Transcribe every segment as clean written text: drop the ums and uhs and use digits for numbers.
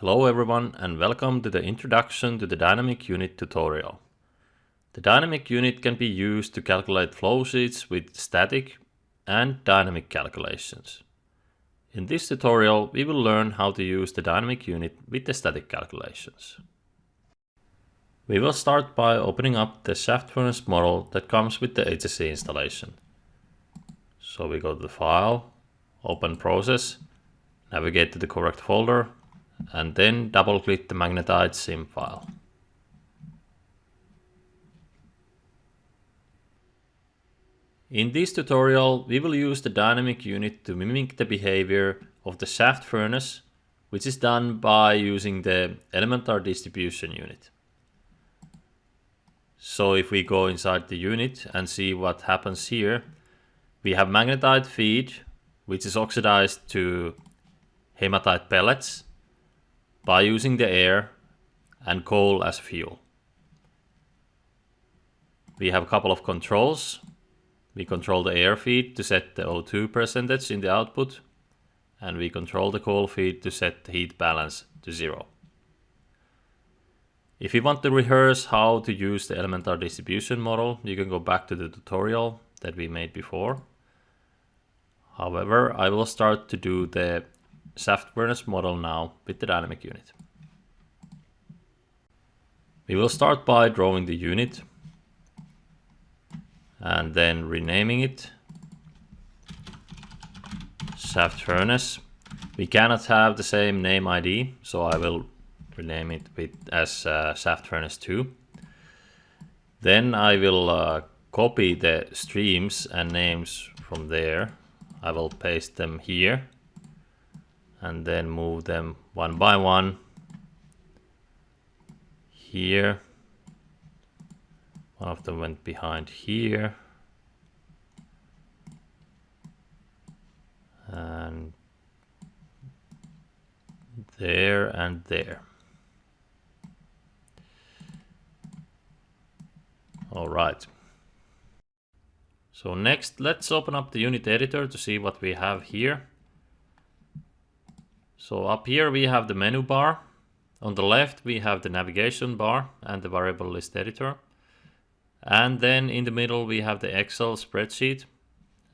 Hello everyone and welcome to the Introduction to the Dynamic Unit tutorial. The dynamic unit can be used to calculate flow sheets with static and dynamic calculations. In this tutorial we will learn how to use the dynamic unit with the static calculations. We will start by opening up the shaft furnace model that comes with the HSC installation. So we go to the File, Open Process, navigate to the correct folder, and then double-click the magnetized Sim file. In this tutorial, we will use the dynamic unit to mimic the behavior of the shaft furnace, which is done by using the elemental distribution unit. So if we go inside the unit and see what happens here, we have magnetite feed, which is oxidized to hematite pellets by using the air and coal as fuel. We have a couple of controls. We control the air feed to set the O2 percentage in the output, and we control the coal feed to set the heat balance to 0. If you want to rehearse how to use the elemental distribution model, you can go back to the tutorial that we made before. However, I will start to do the shaft furnace model now with the dynamic unit. We will start by drawing the unit and then renaming it shaft furnace. We cannot have the same name ID, so I will rename it as shaft furnace 2. Then I will copy the streams and names from there. I will paste them here and then move them one by one here. One of them went behind here and there and there. All right. So next, let's open up the unit editor to see what we have here. So up here we have the menu bar. On the left we have the navigation bar and the variable list editor. And then in the middle we have the Excel spreadsheet.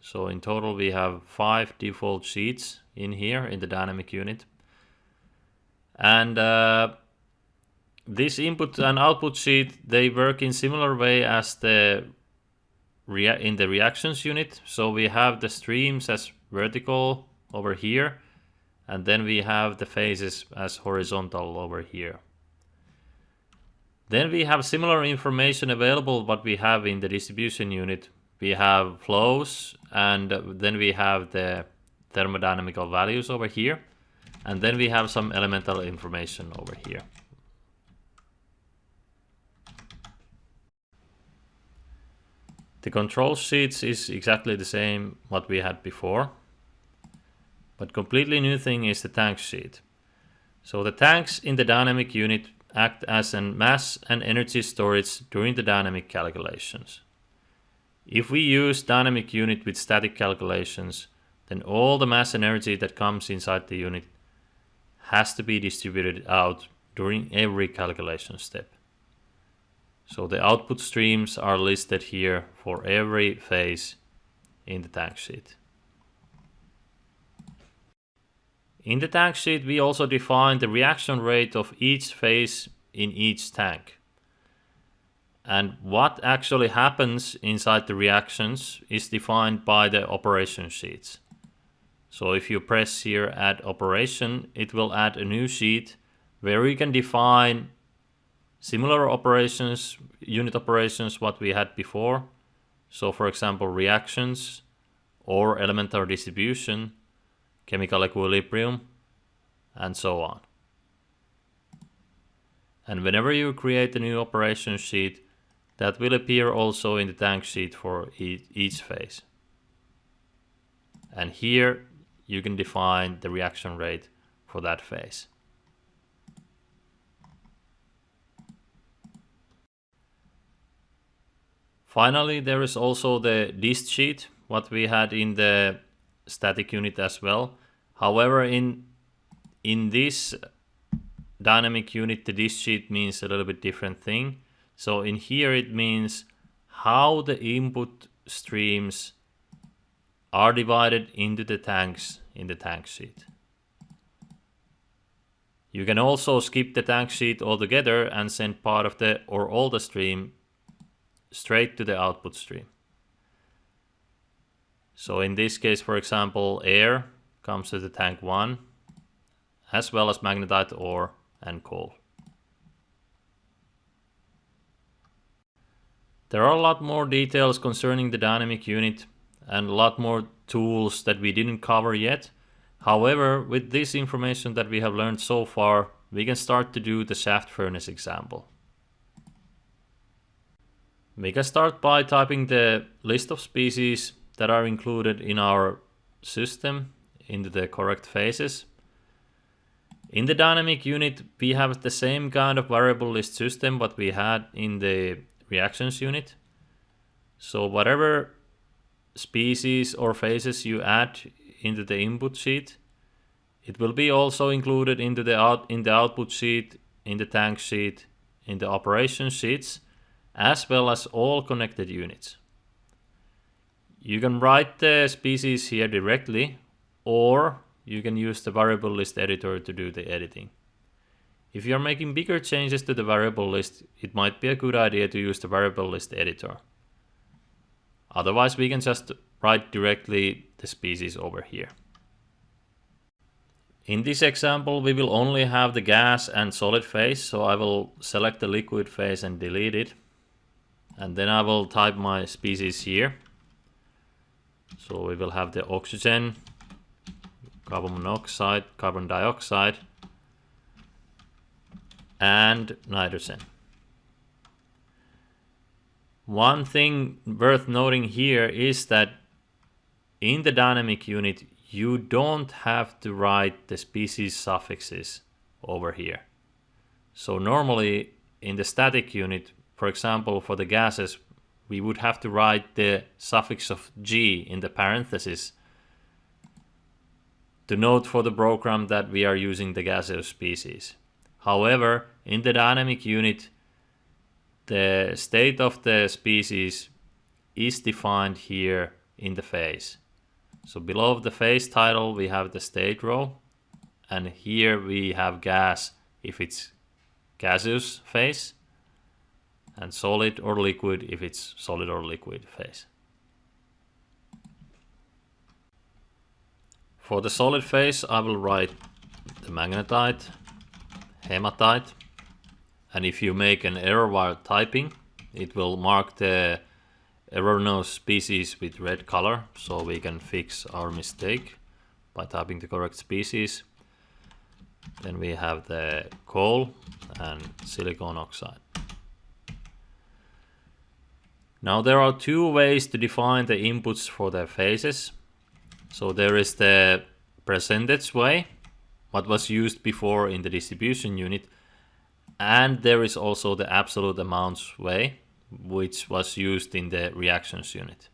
So in total we have 5 default sheets in here in the dynamic unit. And this input and output sheet, they work in similar way as in the reactions unit. So we have the streams as vertical over here, and then we have the phases as horizontal over here. Then we have similar information available what we have in the distribution unit. We have flows, and then we have the thermodynamical values over here, and then we have some elemental information over here. The control sheets is exactly the same what we had before, but completely new thing is the tank sheet. So the tanks in the dynamic unit act as a mass and energy storage during the dynamic calculations. If we use dynamic unit with static calculations, then all the mass and energy that comes inside the unit has to be distributed out during every calculation step. So the output streams are listed here for every phase in the tank sheet. In the tank sheet, we also define the reaction rate of each phase in each tank. And what actually happens inside the reactions is defined by the operation sheets. So if you press here add operation, it will add a new sheet where you can define similar operations, unit operations what we had before. So for example, reactions or elemental distribution, chemical equilibrium, and so on. And whenever you create a new operation sheet, that will appear also in the tank sheet for each phase. And here you can define the reaction rate for that phase. Finally, there is also the dist sheet, what we had in the static unit as well. However, in this dynamic unit, the dist sheet means a little bit different thing. So in here it means how the input streams are divided into the tanks in the tank sheet. You can also skip the tank sheet altogether and send part of the or all the stream straight to the output stream. So in this case, for example, air comes to the tank 1, as well as magnetite ore and coal. There are a lot more details concerning the dynamic unit and a lot more tools that we didn't cover yet. However, with this information that we have learned so far, we can start to do the shaft furnace example. We can start by typing the list of species that are included in our system into the correct phases. In the dynamic unit, we have the same kind of variable list system what we had in the reactions unit. So whatever species or phases you add into the input sheet, it will be also included into the output sheet, in the tank sheet, in the operation sheets, as well as all connected units. You can write the species here directly, or you can use the variable list editor to do the editing. If you're making bigger changes to the variable list, it might be a good idea to use the variable list editor. Otherwise, we can just write directly the species over here. In this example, we will only have the gas and solid phase, so I will select the liquid phase and delete it. And then I will type my species here. So we will have the oxygen, carbon monoxide, carbon dioxide, and nitrogen. One thing worth noting here is that in the dynamic unit, you don't have to write the species suffixes over here. So normally in the static unit, for example, for the gases, we would have to write the suffix of G in the parentheses to note for the program that we are using the gaseous species. However, in the dynamic unit, the state of the species is defined here in the phase. So below the phase title, we have the state row, and here we have gas if it's gaseous phase, and solid or liquid if it's solid or liquid phase. For the solid phase, I will write the magnetite, hematite, and if you make an error while typing, it will mark the erroneous species with red color, so we can fix our mistake by typing the correct species. Then we have the coal and silicon oxide. Now there are two ways to define the inputs for the phases. So there is the percentage way, what was used before in the distribution unit, and there is also the absolute amounts way, which was used in the reactions unit.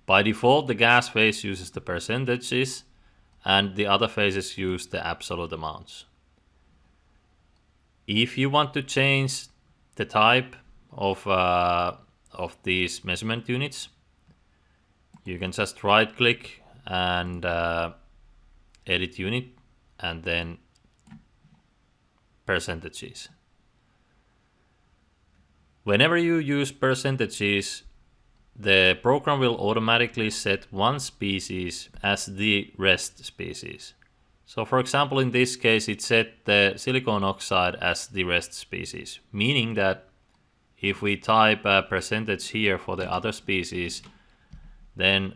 By default, the gas phase uses the percentages, and the other phases use the absolute amounts. If you want to change the type of these measurement units, you can just right click and edit unit and then percentages. Whenever you use percentages, the program will automatically set one species as the rest species. So for example, in this case, it set the silicon oxide as the rest species, meaning that if we type a percentage here for the other species, then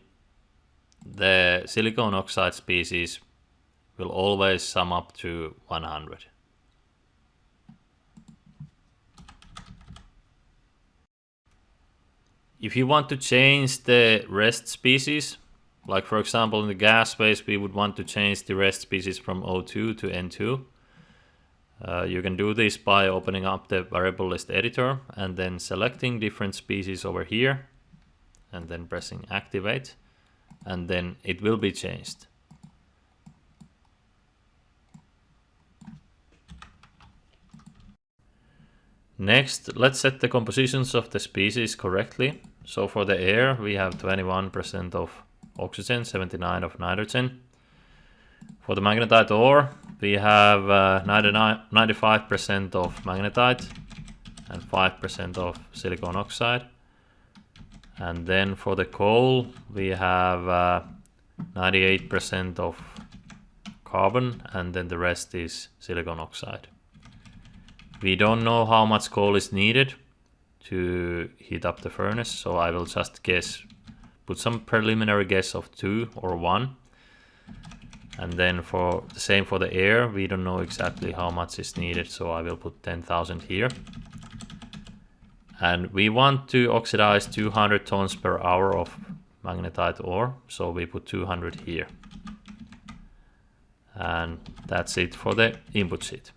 the silicon oxide species will always sum up to 100. If you want to change the rest species, like for example in the gas phase we would want to change the rest species from O2 to N2, you can do this by opening up the variable list editor and then selecting different species over here and then pressing activate, and then it will be changed. Next, let's set the compositions of the species correctly. So for the air, we have 21% of oxygen, 79% of nitrogen. For the magnetite ore, we have 95% of magnetite and 5% of silicon oxide. And then for the coal, we have 98% of carbon, and then the rest is silicon oxide. We don't know how much coal is needed to heat up the furnace, so I will just guess, put some preliminary guess of 2 or 1. And then for the same for the air, we don't know exactly how much is needed, so I will put 10,000 here. And we want to oxidize 200 tons per hour of magnetite ore, so we put 200 here. And that's it for the input sheet.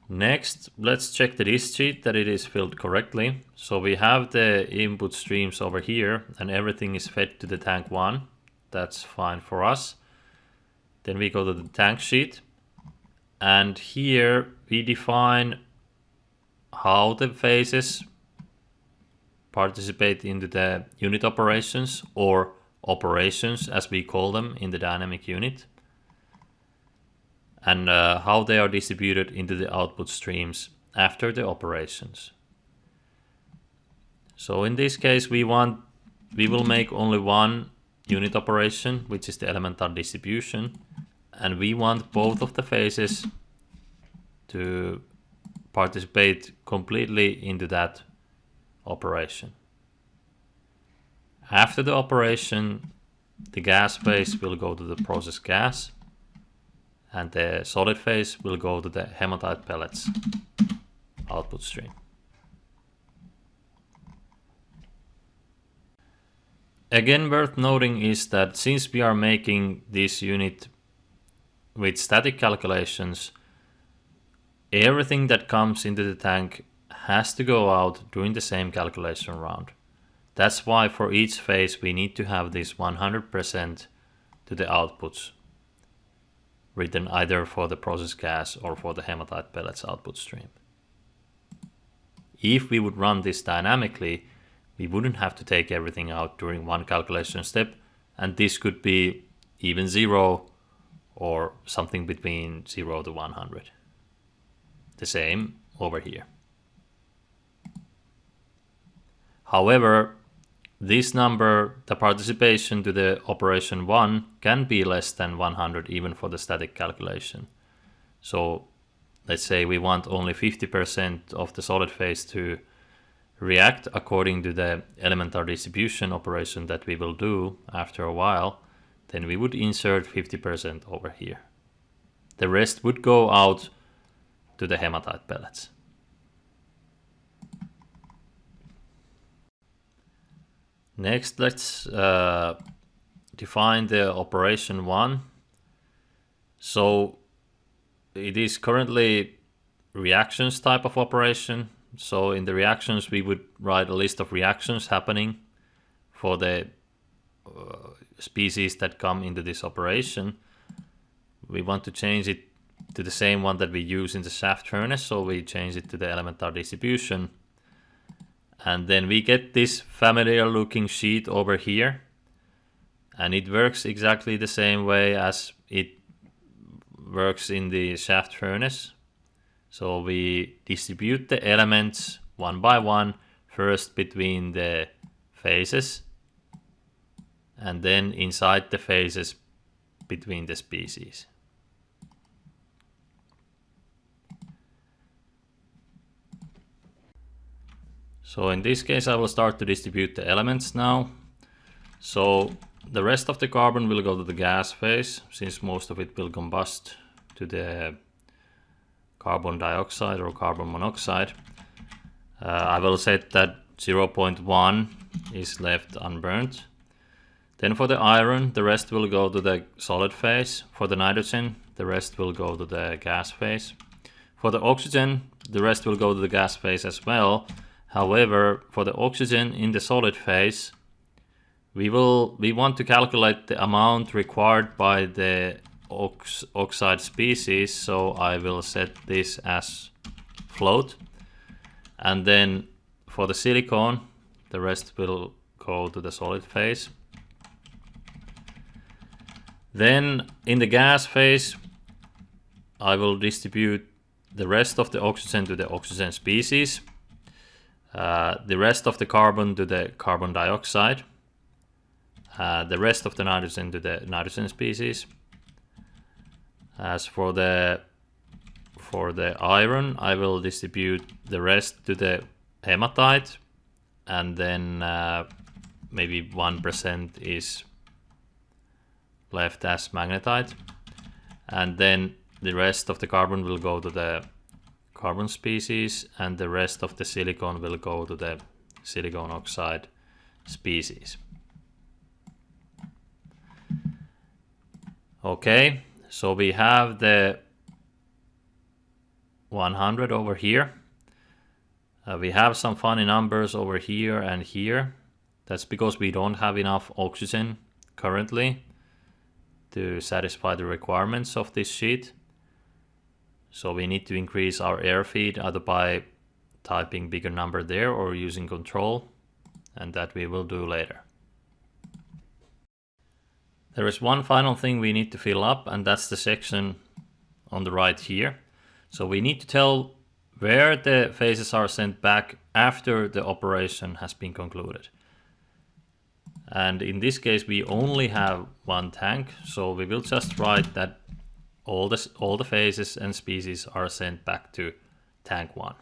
Next, let's check the dist sheet that it is filled correctly. So we have the input streams over here and everything is fed to the tank 1. That's fine for us. Then we go to the tank sheet and here we define how the phases participate into the unit operations, or operations as we call them in the dynamic unit, and how they are distributed into the output streams after the operations. So in this case we will make only one unit operation, which is the elemental distribution, and we want both of the phases to participate completely into that operation. After the operation, the gas phase will go to the process gas, and the solid phase will go to the hematite pellets output stream. Again, worth noting is that since we are making this unit with static calculations, everything that comes into the tank has to go out during the same calculation round. That's why for each phase we need to have this 100% to the outputs written either for the process gas or for the hematite pellets output stream. If we would run this dynamically, we wouldn't have to take everything out during one calculation step, and this could be even 0 or something between 0 to 100. The same over here. However, this number, the participation to the operation 1, can be less than 100 even for the static calculation. So let's say we want only 50% of the solid phase to react according to the elemental distribution operation that we will do after a while, then we would insert 50% over here. The rest would go out to the hematite pellets. Next, let's define the operation 1. So it is currently reactions type of operation. So in the reactions we would write a list of reactions happening for the species that come into this operation. We want to change it to the same one that we use in the shaft furnace, so we change it to the elemental distribution. And then we get this familiar looking sheet over here, and it works exactly the same way as it works in the shaft furnace. So we distribute the elements one by one, first between the phases, and then inside the phases between the species. So in this case I will start to distribute the elements now. So the rest of the carbon will go to the gas phase, since most of it will combust to the carbon dioxide or carbon monoxide. I will set that 0.1 is left unburnt. Then for the iron, the rest will go to the solid phase. For the nitrogen, the rest will go to the gas phase. For the oxygen, the rest will go to the gas phase as well. However, for the oxygen in the solid phase, we want to calculate the amount required by the oxide species, so I will set this as float. And then for the silicon, the rest will go to the solid phase. Then in the gas phase, I will distribute the rest of the oxygen to the oxygen species, the rest of the carbon to the carbon dioxide, the rest of the nitrogen to the nitrogen species. As for the iron, I will distribute the rest to the hematite, and then maybe 1% is left as magnetite, and then the rest of the carbon will go to the carbon species, and the rest of the silicon will go to the silicon oxide species. Okay, so we have the 100 over here. We have some funny numbers over here and here. That's because we don't have enough oxygen currently to satisfy the requirements of this sheet. So we need to increase our air feed either by typing bigger number there or using control, and that we will do later. There is one final thing we need to fill up, and that's the section on the right here. So we need to tell where the phases are sent back after the operation has been concluded. And in this case, we only have one tank, so we will just write that all the phases and species are sent back to tank 1.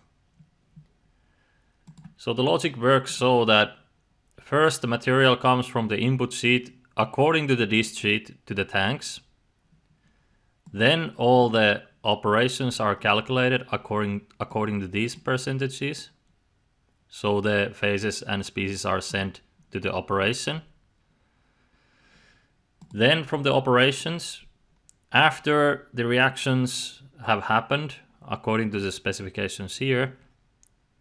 So the logic works so that first the material comes from the input sheet according to the dist sheet to the tanks. Then all the operations are calculated according to these percentages. So the phases and species are sent to the operation. Then from the operations, after the reactions have happened according to the specifications here,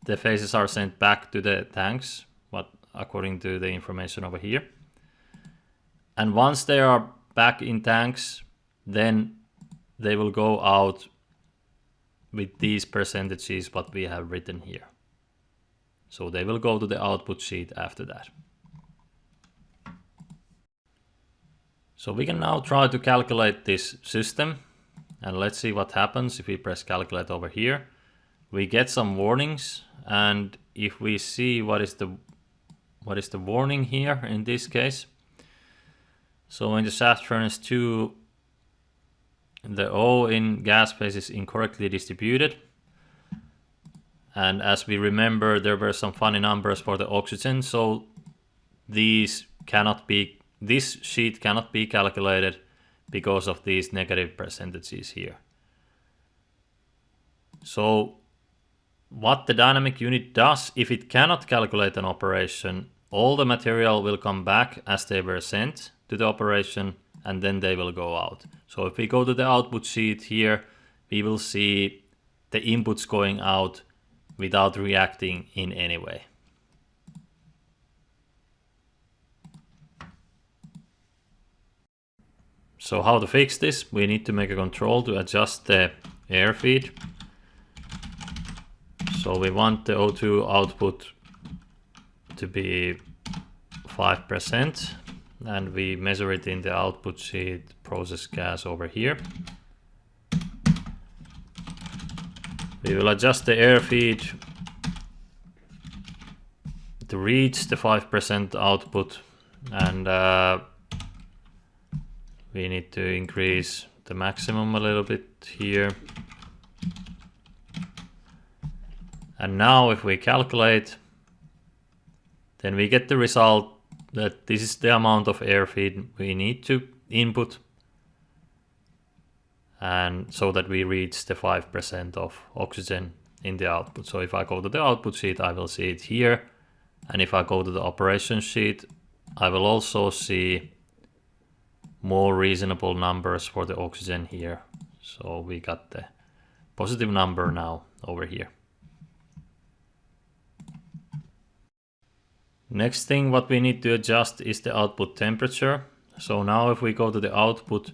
the phases are sent back to the tanks, according to the information over here. And once they are back in tanks, then they will go out with these percentages what we have written here. So they will go to the output sheet after that. So we can now try to calculate this system, and let's see what happens if we press calculate over here. We get some warnings, and if we see what is the warning here in this case. So in the shaft furnace 2, the O in gas phase is incorrectly distributed. And as we remember, there were some funny numbers for the oxygen, so this sheet cannot be calculated because of these negative percentages here. So what the dynamic unit does, if it cannot calculate an operation, all the material will come back as they were sent to the operation, and then they will go out. So if we go to the output sheet here, we will see the inputs going out without reacting in any way. So how to fix this? We need to make a control to adjust the air feed. So we want the O2 output to be 5%, and we measure it in the output sheet process gas over here. We will adjust the air feed to reach the 5% output, and we need to increase the maximum a little bit here. And now if we calculate, then we get the result that this is the amount of air feed we need to input, and so that we reach the 5% of oxygen in the output. So if I go to the output sheet, I will see it here, and if I go to the operation sheet, I will also see more reasonable numbers for the oxygen here. So we got the positive number now over here. Next thing what we need to adjust is the output temperature. So now if we go to the output,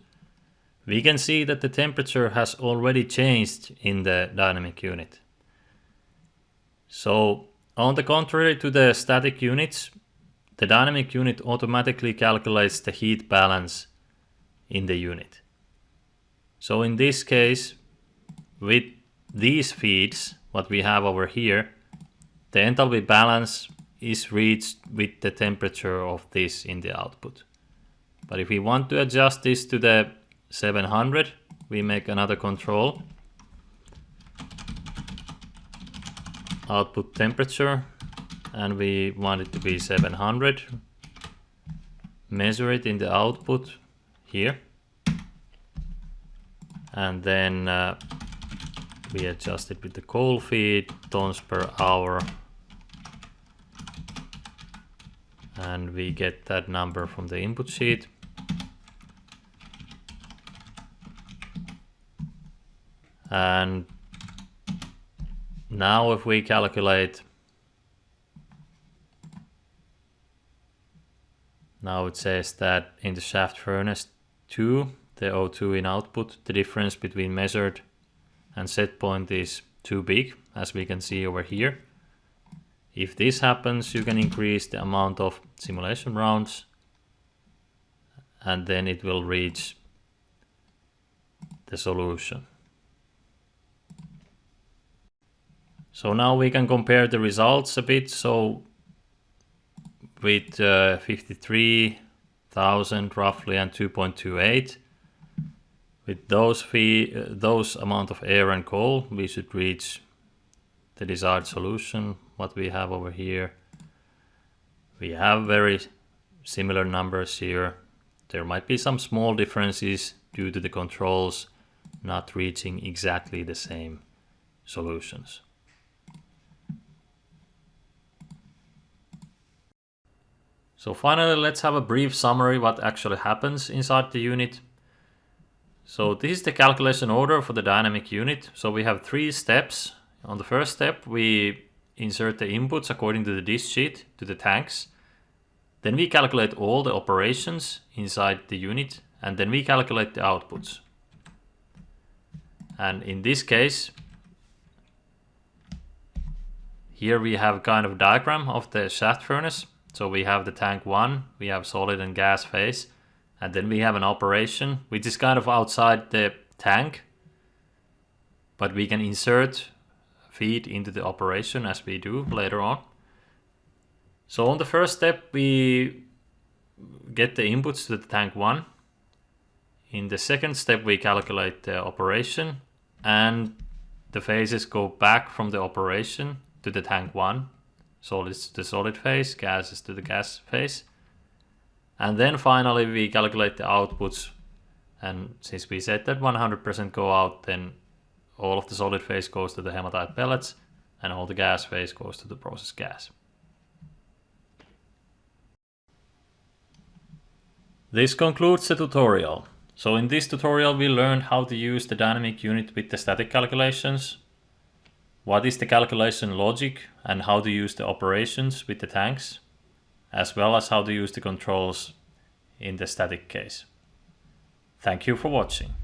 we can see that the temperature has already changed in the dynamic unit. So on the contrary to the static units, the dynamic unit automatically calculates the heat balance in the unit. So in this case, with these feeds, what we have over here, the enthalpy balance is reached with the temperature of this in the output. But if we want to adjust this to the 700, we make another control. Output temperature, and we want it to be 700. Measure it in the output here. And then we adjust it with the cold feed, tons per hour. And we get that number from the input sheet. And now if we calculate, now it says that in the shaft furnace 2, the O2 in output, the difference between measured and set point is too big, as we can see over here. If this happens, you can increase the amount of simulation rounds, and then it will reach the solution. So now we can compare the results a bit. So with 53,000 roughly and 2.28, with those amount of air and coal, we should reach the desired solution. What we have over here, we have very similar numbers here. There might be some small differences due to the controls not reaching exactly the same solutions. So finally, let's have a brief summary what actually happens inside the unit. So this is the calculation order for the dynamic unit. So we have 3 steps. On the first step, we insert the inputs according to the dist sheet to the tanks. Then we calculate all the operations inside the unit, and then we calculate the outputs. And in this case, here we have kind of diagram of the shaft furnace. So we have the tank 1, we have solid and gas phase, and then we have an operation which is kind of outside the tank, but we can insert feed into the operation as we do later on. So on the first step, we get the inputs to the tank 1. In the second step, we calculate the operation, and the phases go back from the operation to the tank 1. Solids to the solid phase, gases to the gas phase. And then finally we calculate the outputs, and since we said that 100% go out, then all of the solid phase goes to the hematite pellets and all the gas phase goes to the process gas. This concludes the tutorial. So in this tutorial we learned how to use the dynamic unit with the static calculations, what is the calculation logic and how to use the operations with the tanks, as well as how to use the controls in the static case. Thank you for watching.